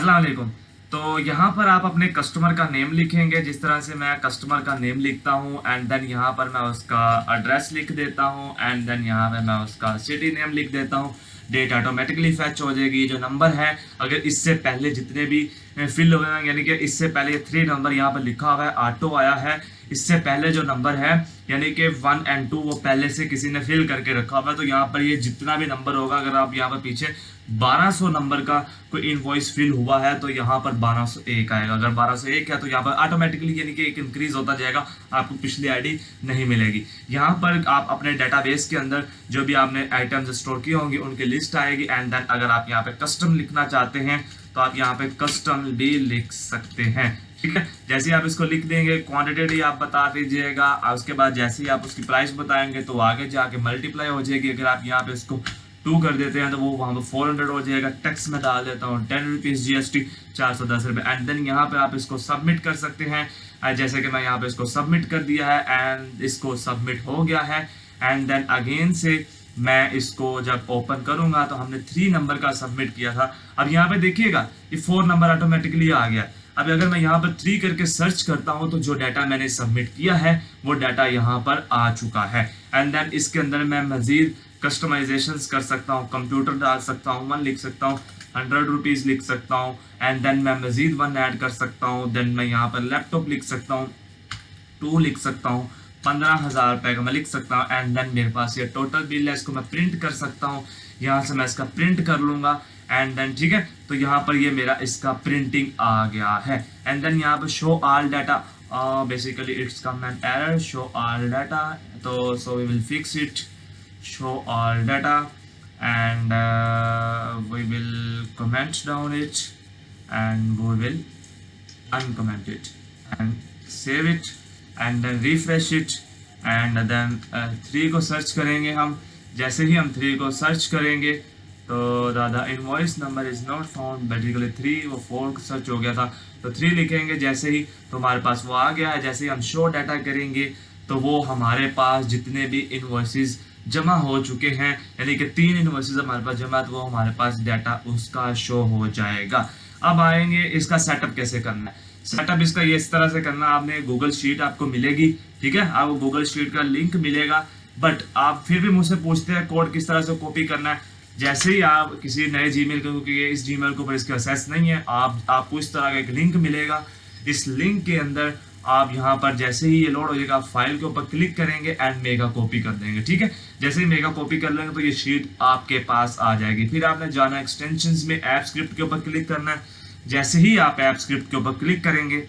अस्सलाम वालेकुम। तो यहाँ पर आप अपने कस्टमर का नेम लिखेंगे, जिस तरह से मैं कस्टमर का नेम लिखता हूँ एंड देन यहाँ पर मैं उसका एड्रेस लिख देता हूँ एंड देन यहाँ पर मैं उसका सिटी नेम लिख देता हूँ। डेट ऑटोमेटिकली फैच हो जाएगी। जो नंबर है, अगर इससे पहले जितने भी फिल हुए हैं, यानी कि इससे पहले ये 3 नंबर यहाँ पर लिखा हुआ है, ऑटो आया है, इससे पहले जो नंबर है यानी कि 1 और 2 वो पहले से किसी ने फिल करके रखा हुआ है, तो यहाँ पर ये जितना भी नंबर होगा, अगर आप यहाँ पर पीछे 1200 नंबर का कोई इनवॉइस फिल हुआ है तो यहाँ पर 1201 आएगा। अगर 1201 है तो यहाँ पर ऑटोमेटिकली यानी कि एक इंक्रीज होता जाएगा, आपको पिछली आईडी नहीं मिलेगी। यहाँ पर आप अपने डेटाबेस के अंदर जो भी आपने आइटम्स स्टोर किए होंगे उनकी लिस्ट आएगी एंड देन अगर आप यहाँ पे कस्टम लिखना चाहते हैं तो आप यहाँ पे कस्टम भी लिख सकते हैं। ठीक है, जैसे आप इसको लिख देंगे, क्वांटिटी आप बता दीजिएगा, उसके बाद जैसे ही आप उसकी प्राइस बताएंगे तो आगे जाके मल्टीप्लाई हो जाएगी। अगर आप यहाँ पे इसको 2 कर देते हैं तो वो वहाँ पर 400 हो जाएगा। टैक्स में डाल देता हूँ 10 रुपीज़ GST 410 रुपये एंड देन यहाँ पे आप इसको सबमिट कर सकते हैं। जैसे कि मैं यहाँ पे इसको सबमिट कर दिया है एंड इसको सबमिट हो गया है एंड देन अगेन से मैं इसको जब ओपन करूंगा तो हमने 3 नंबर का सबमिट किया था। अब यहाँ पे देखिएगा ये 4 नंबर ऑटोमेटिकली आ गया। अब अगर मैं यहाँ पर 3 करके सर्च करता हूँ तो जो डाटा मैंने सबमिट किया है वो डाटा यहाँ पर आ चुका है एंड देन इसके अंदर मैं मजीद कस्टमाइजेशंस कर सकता हूँ। कंप्यूटर डाल सकता हूँ, 1 लिख सकता हूँ, 100 रुपीज़ लिख सकता हूँ एंड देन मैं मजीद 1 ऐड कर सकता हूँ। देन मैं यहाँ पर लैपटॉप लिख सकता हूँ, 2 लिख सकता हूँ, 15,000 रुपये का मैं लिख सकता हूँ एंड देन मेरे पास ये टोटल बिल है, इसको मैं प्रिंट कर सकता हूँ। यहाँ से मैं इसका प्रिंट कर लूँगा एंड देन ठीक है, तो यहाँ पर ये मेरा इसका प्रिंटिंग आ गया है एंड देन यहाँ पर show all data, basically it's come an error show all data, तो so we will fix it, show all data and we will comment down it and we will uncomment it and save it and then refresh it and then 3 को search करेंगे हम। जैसे ही हम 3 को search करेंगे तो the invoice number is not found, basically 3 वो 4 search हो गया था तो 3 लिखेंगे जैसे ही तो हमारे पास वो आ गया है। जैसे ही हम शो डाटा करेंगे तो वो हमारे पास जितने भी इनवॉइसेस जमा हो चुके हैं, यानी कि 3 इनवॉइसेस हमारे पास जमा, तो वो हमारे पास डाटा उसका शो हो जाएगा। अब आएंगे इसका सेटअप कैसे करना है। सेटअप इसका ये इस तरह से करना, आपने गूगल शीट आपको मिलेगी, ठीक है, आपको गूगल शीट का लिंक मिलेगा, बट आप फिर भी मुझसे पूछते हैं कोड किस तरह से कॉपी करना है। जैसे ही आप किसी नए जीमेल को, क्योंकि इस जीमेल के ऊपर इसका एक्सेस नहीं है, आपको इस तरह का एक लिंक मिलेगा। इस लिंक के अंदर आप यहाँ पर जैसे ही ये लोड हो जाएगा फाइल के ऊपर क्लिक करेंगे एंड मेगा कॉपी कर देंगे। ठीक है, जैसे ही मेगा कॉपी कर लेंगे तो ये शीट आपके पास आ जाएगी। फिर आपने जाना एक्सटेंशंस में, ऐप स्क्रिप्ट के ऊपर क्लिक करना है। जैसे ही आप ऐप स्क्रिप्ट के ऊपर क्लिक करेंगे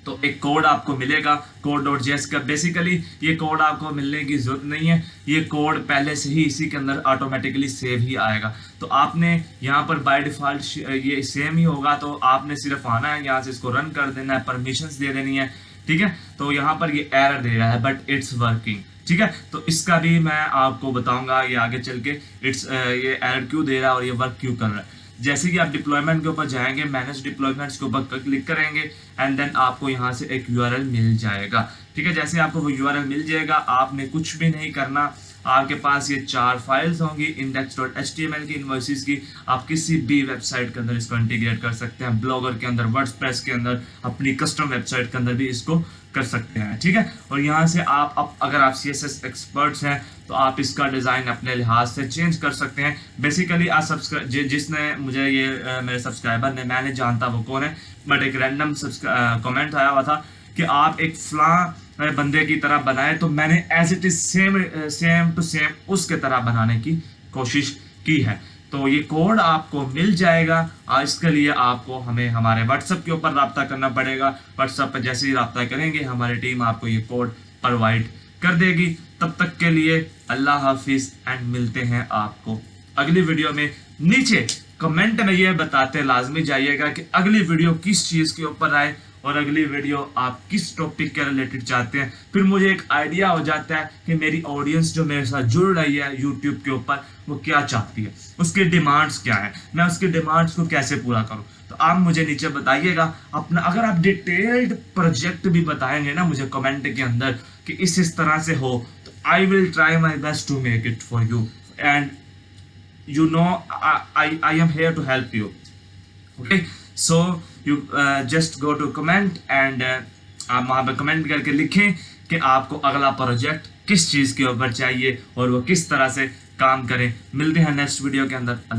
तो एक कोड आपको मिलेगा, code.js का। बेसिकली ये कोड आपको मिलने की जरूरत नहीं है, ये कोड पहले से ही इसी के अंदर ऑटोमेटिकली सेव ही आएगा। तो आपने यहाँ पर बाय डिफॉल्ट ये सेम ही होगा, तो आपने सिर्फ आना है, यहाँ से इसको रन कर देना है, परमिशंस दे देनी है। ठीक है, तो यहाँ पर ये एरर दे रहा है बट इट्स वर्किंग। ठीक है, तो इसका भी मैं आपको बताऊंगा ये आगे चल के ये एरर क्यों दे रहा है और ये वर्क क्यों कर रहा है। जैसे कि आप डिप्लॉयमेंट के ऊपर जाएंगे, मैनेज डिप्लॉयमेंट्स के ऊपर क्लिक करेंगे एंड देन आपको यहाँ से एक URL मिल जाएगा। ठीक है, जैसे आपको वो URL मिल जाएगा, आपने कुछ भी नहीं करना। आपके पास ये 4 फाइल्स होंगी index.html की, इनवॉइसेस की। आप किसी भी वेबसाइट के अंदर इसको इंटीग्रेट कर सकते हैं, ब्लॉगर के अंदर, वर्डप्रेस के अंदर, अपनी कस्टम वेबसाइट के अंदर भी इसको कर सकते हैं। ठीक है, और यहाँ से आप अगर आप CSS एक्सपर्ट्स हैं तो आप इसका डिज़ाइन अपने लिहाज से चेंज कर सकते हैं। बेसिकली आप जिसने मुझे ये मेरे सब्सक्राइबर ने, मैं नहीं जानता वो कौन है, बट एक रैंडम कमेंट आया हुआ था कि आप एक फलां बंदे की तरह बनाए, तो मैंने as it is same to same उसके तरह बनाने की कोशिश की है। तो ये कोड आपको मिल जाएगा। इसके लिए आपको हमें हमारे व्हाट्सएप के ऊपर रब्ता करना पड़ेगा। व्हाट्सएप पर जैसे ही रब्ता करेंगे हमारी टीम आपको ये कोड प्रोवाइड कर देगी। तब तक के लिए अल्लाह हाफिज एंड मिलते हैं आपको अगली वीडियो में। नीचे कमेंट में ये बताते लाजमी जाइएगा कि अगली वीडियो किस चीज़ के ऊपर आए और अगली वीडियो आप किस टॉपिक के रिलेटेड चाहते हैं। फिर मुझे एक आइडिया हो जाता है कि मेरी ऑडियंस जो मेरे साथ जुड़ रही है यूट्यूब के ऊपर वो क्या चाहती है, उसकी डिमांड्स क्या है, मैं उसकी डिमांड्स को कैसे पूरा करूं। तो आप मुझे नीचे बताइएगा अपना, अगर आप डिटेल्ड प्रोजेक्ट भी बताएंगे ना मुझे कमेंट के अंदर कि इस तरह से हो, तो I will try my best to make it for you and you know I am here to help you. Okay, so you just go to comment and आप वहाँ पर कमेंट करके लिखें कि आपको अगला प्रोजेक्ट किस चीज़ के ऊपर चाहिए और वो किस तरह से काम करें। मिलते हैं नेक्स्ट वीडियो के अंदर। अल्लाह।